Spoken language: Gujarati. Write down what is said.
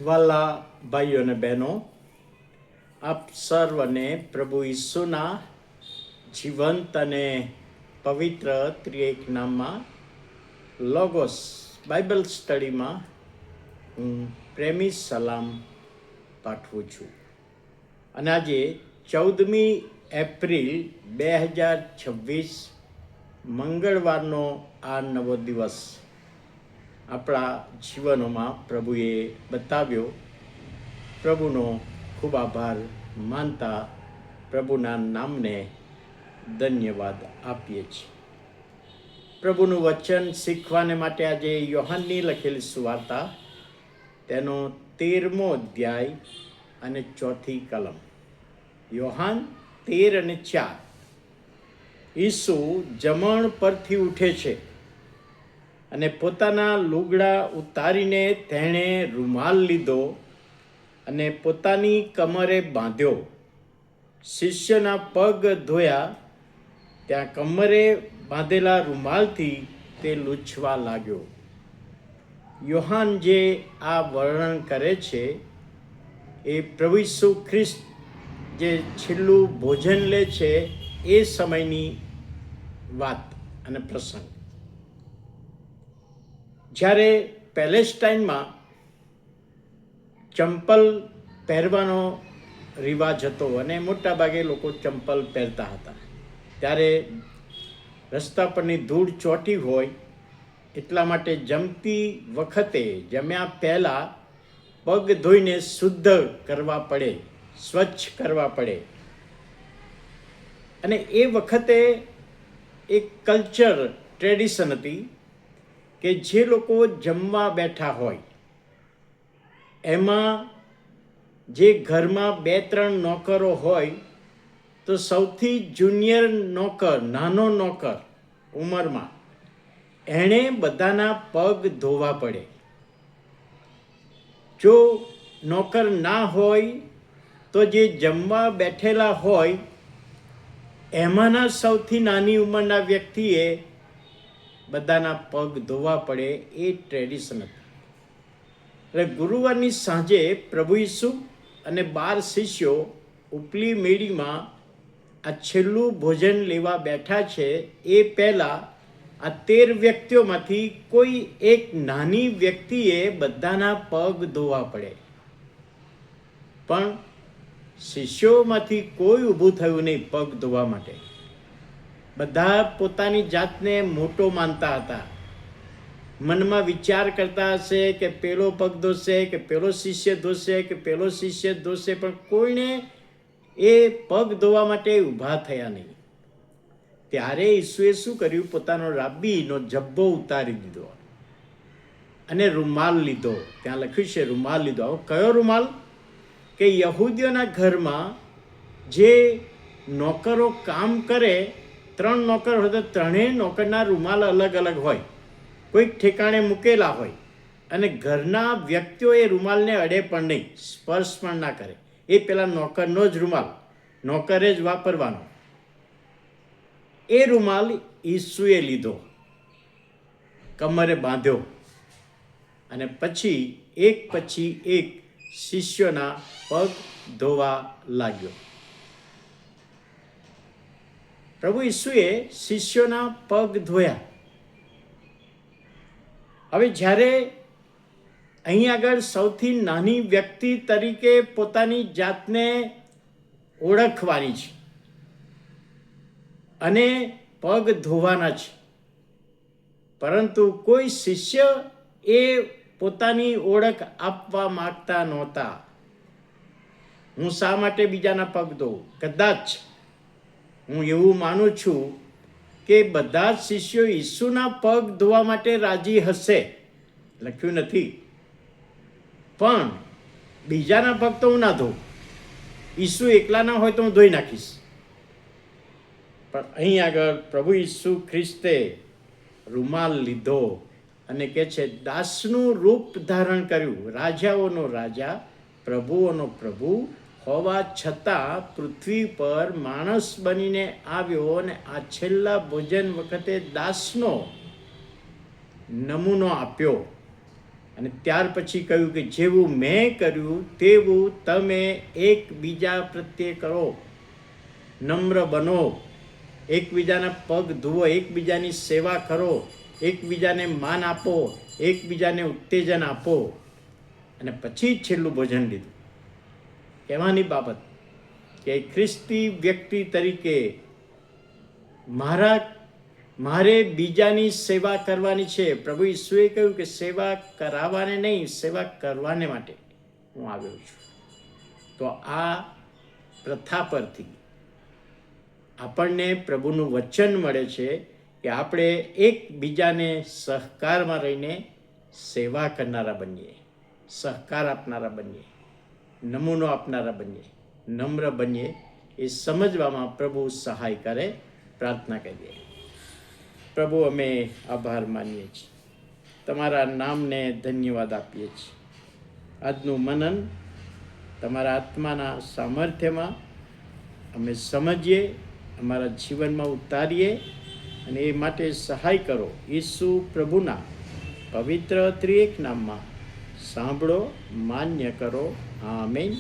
વાલા ભાઈઓ અને બહેનો, આપ સર્વને પ્રભુ ઈસુના જીવંત અને પવિત્ર ત્રિએક નામમાં લોગોસ બાઇબલ સ્ટડીમાં હું પ્રેમી સલામ પાઠવું છું. અને આજે 14મી એપ્રિલ 2026 મંગળવારનો આ નવો દિવસ આપણા જીવનોમાં પ્રભુએ બતાવ્યો. પ્રભુનો ખૂબ આભાર માનતા પ્રભુના નામને ધન્યવાદ આપીએ છીએ. પ્રભુનું વચન શીખવાને માટે આજે યોહાનની લખેલી સુવાર્તા તેનો 13મો અધ્યાય અને 4થી કલમ. યોહાન 13 અને 4. ઈસુ જમણ પરથી ઉઠે છે અને પોતાના લુગડા ઉતારીને તેણે રૂમાલ લીધો અને પોતાની કમરે બાંધ્યો. શિષ્યના પગ ધોયા. ત્યાં કમરે બાંધેલા રૂમાલથી તે લૂછવા લાગ્યો. યોહાન જે આ વર્ણન કરે છે એ પ્રભુ ઈસુ ખ્રિસ્ત જે છેલ્લું ભોજન લે છે એ સમયની વાત અને પ્રસંગ. જ્યારે પેલેસ્ટાઇનમાં ચંપલ પહેરવાનો રિવાજ હતો અને મોટાભાગે લોકો ચંપલ પહેરતા હતા, ત્યારે રસ્તા પરની ધૂળ ચોંટી હોય એટલા માટે જમતી વખતે જમ્યા પહેલાં પગ ધોઈને શુદ્ધ કરવા પડે, સ્વચ્છ કરવા પડે. અને એ વખતે એક કલ્ચર ટ્રેડિશન હતી કે જે લોકો જમવા બેઠા હોય એમાં જે ઘરમાં 2-3 નોકરો હોય તો સૌથી જુનિયર નોકર, નાનો નોકર ઉંમરમાં, એણે બધાના પગ ધોવા પડે. જો નોકર ના હોય તો જે જમવા બેઠેલા હોય એમાંના સૌથી નાની ઉંમરના વ્યક્તિએ બધાના પગ ધોવા પડે. એ ટ્રેડિશન હતી. એટલે ગુરુવારની સાંજે પ્રભુ ઈસુ અને 12 શિષ્યો ઉપલી મેળીમાં આ છેલ્લું ભોજન લેવા બેઠા છે. એ પહેલાં આ 13 વ્યક્તિઓમાંથી કોઈ એક નાની વ્યક્તિએ બધાના પગ ધોવા પડે. પણ શિષ્યોમાંથી કોઈ ઊભું થયું નહીં પગ ધોવા માટે. બધા પોતાની જાતને મોટો માનતા હતા. મનમાં વિચાર કરતા હશે કે પેલો પગ ધોશે, કે પેલો શિષ્ય ધોશે, કે પેલો શિષ્ય ધોશે, પણ કોઈને એ પગ ધોવા માટે ઊભા થયા નહીં. ત્યારે ઈસુએ શું કર્યું? પોતાનો રાબ્બીનો જબ્બો ઉતારી દીધો અને રૂમાલ લીધો. ત્યાં લખ્યું છે રૂમાલ લીધો. કયો રૂમાલ? કે યહૂદીઓના ઘરમાં જે નોકરો કામ કરે, 3 નોકર હોય તો 3 નોકરના રૂમાલ અલગ અલગ હોય, કોઈક ઠેકાણે મૂકેલા હોય, અને ઘરના વ્યક્તિઓ એ રૂમાલને અડે પણ નહીં, સ્પર્શ પણ ના કરે. એ પેલા નોકરનો જ રૂમાલ, નોકરે જ વાપરવાનો. એ રૂમાલ ઈસુએ લીધો, કમરે બાંધ્યો અને પછી એક શિષ્યોના પગ ધોવા લાગ્યો. પ્રભુ ઈસુએ શિષ્યોના પગ ધોયા. હવે જ્યારે અહીં આગળ સૌથી નાની વ્યક્તિ તરીકે પોતાની જાતને ઓળખવાની છે અને પગ ધોવાના છે, પરંતુ કોઈ શિષ્ય એ પોતાની ઓળખ આપવા માંગતા નહોતા. હું શા માટે બીજાના પગ ધોઉં? કદાચ હું એવું માનું છું કે બધા જ શિષ્યો ઈસુના પગ ધોવા માટે રાજી હશે, લખ્યું નથી, પણ બીજાના પગ તો હું ના ધોઉં. ઈસુ એકલા ના હોય તો હું ધોઈ નાખીશ. પણ અહીં આગળ પ્રભુ ઈસુ ખ્રિસ્તે રૂમાલ લીધો અને કહે છે દાસનું રૂપ ધારણ કર્યું. રાજાઓનો રાજા, પ્રભુઓનો પ્રભુ હોવા છતાં પૃથ્વી પર માણસ બનીને આવ્યો અને આ છેલ્લા ભોજન વખતે દાસનો નમૂનો આપ્યો અને ત્યાર પછી કહ્યું કે જેવું મેં કર્યું તેવું તમે એકબીજા પ્રત્યે કરો. નમ્ર બનો, એકબીજાના પગ ધુવો, એકબીજાની સેવા કરો, એકબીજાને માન આપો, એકબીજાને ઉત્તેજન આપો. અને પછી છેલ્લું ભોજન લીધું. કહેવાની બાબત કે ખ્રિસ્તી વ્યક્તિ તરીકે મારે બીજાની સેવા કરવાની છે. પ્રભુ ઈસુએ કહ્યું કે સેવા કરાવવાને નહીં, સેવા કરવાને માટે હું આવ્યો છું. તો આ પ્રથા પરથી આપણને પ્રભુનું વચન મળે છે કે આપણે એકબીજાને સહકારમાં રહીને સેવા કરનારા બનીએ, સહકાર આપનારા બનીએ, નમૂનો આપનારા બનીએ, નમ્ર બનીએ. એ સમજવામાં પ્રભુ સહાય કરે. પ્રાર્થના કરીએ. પ્રભુ, અમે આભાર માનીએ છીએ, તમારા નામને ધન્યવાદ આપીએ છીએ. આજનું મનન તમારા આત્માના સામર્થ્યમાં અમે સમજીએ, અમારા જીવનમાં ઉતારીએ, અને એ માટે સહાય કરો. ઈસુ પ્રભુના પવિત્ર ત્રિએક નામમાં સાંભળો, માન્ય કરો. આમેન.